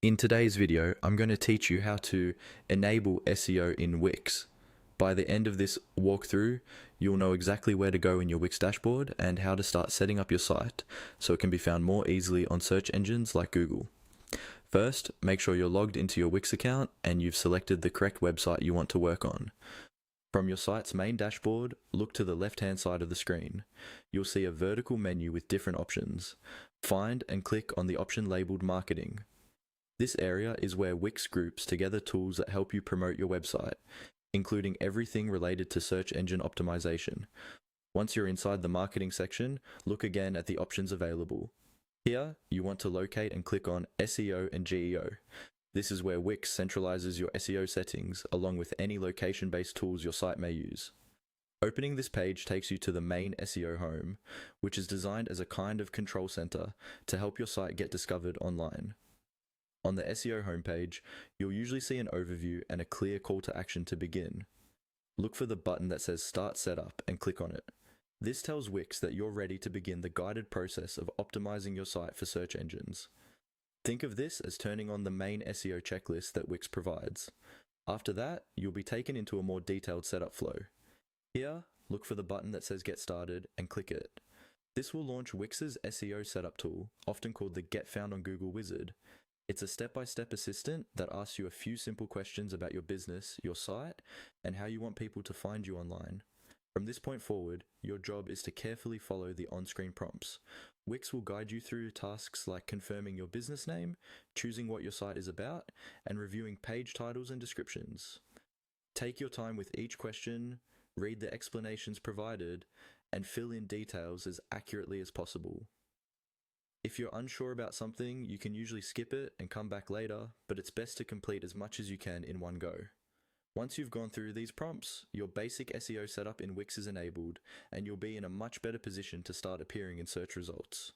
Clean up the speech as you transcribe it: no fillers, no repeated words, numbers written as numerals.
In today's video, I'm going to teach you how to enable SEO in Wix. By the end of this walkthrough, you'll know exactly where to go in your Wix dashboard and how to start setting up your site so it can be found more easily on search engines like Google. First, make sure you're logged into your Wix account and you've selected the correct website you want to work on. From your site's main dashboard, look to the left-hand side of the screen. You'll see a vertical menu with different options. Find and click on the option labeled Marketing. This area is where Wix groups together tools that help you promote your website, including everything related to search engine optimization. Once you're inside the marketing section, look again at the options available. Here, you want to locate and click on SEO and GEO. This is where Wix centralizes your SEO settings along with any location-based tools your site may use. Opening this page takes you to the main SEO home, which is designed as a kind of control center to help your site get discovered online. On the SEO homepage, you'll usually see an overview and a clear call to action to begin. Look for the button that says Start Setup and click on it. This tells Wix that you're ready to begin the guided process of optimizing your site for search engines. Think of this as turning on the main SEO checklist that Wix provides. After that, you'll be taken into a more detailed setup flow. Here, look for the button that says Get Started and click it. This will launch Wix's SEO setup tool, often called the Get Found on Google wizard. It's a step-by-step assistant that asks you a few simple questions about your business, your site, and how you want people to find you online. From this point forward, your job is to carefully follow the on-screen prompts. Wix will guide you through tasks like confirming your business name, choosing what your site is about, and reviewing page titles and descriptions. Take your time with each question, read the explanations provided, and fill in details as accurately as possible. If you're unsure about something, you can usually skip it and come back later, but it's best to complete as much as you can in one go. Once you've gone through these prompts, your basic SEO setup in Wix is enabled, and you'll be in a much better position to start appearing in search results.